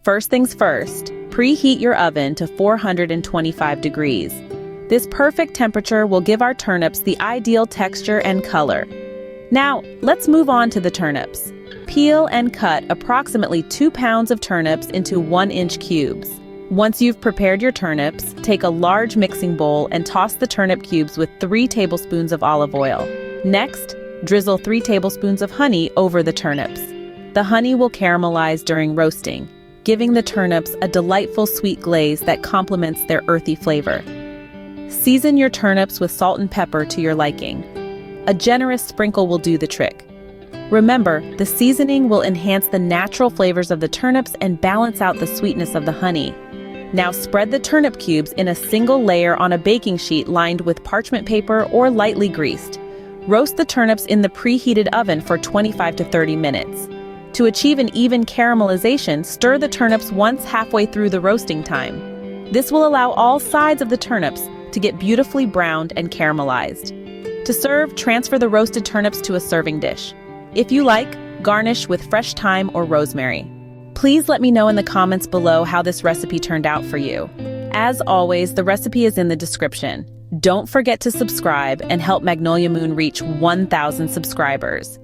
First things first, preheat your oven to 425 degrees. This perfect temperature will give our turnips the ideal texture and color. Now, let's move on to the turnips. Peel and cut approximately 2 pounds of turnips into 1-inch cubes. Once you've prepared your turnips, take a large mixing bowl and toss the turnip cubes with 3 tablespoons of olive oil. Next, drizzle 3 tablespoons of honey over the turnips. The honey will caramelize during roasting, giving the turnips a delightful sweet glaze that complements their earthy flavor. Season your turnips with salt and pepper to your liking. A generous sprinkle will do the trick. Remember, the seasoning will enhance the natural flavors of the turnips and balance out the sweetness of the honey. Now spread the turnip cubes in a single layer on a baking sheet lined with parchment paper or lightly greased. Roast the turnips in the preheated oven for 25 to 30 minutes. To achieve an even caramelization, stir the turnips once halfway through the roasting time. This will allow all sides of the turnips to get beautifully browned and caramelized. To serve, transfer the roasted turnips to a serving dish. If you like, garnish with fresh thyme or rosemary. Please let me know in the comments below how this recipe turned out for you. As always, the recipe is in the description. Don't forget to subscribe and help Magnolia Moon reach 1,000 subscribers.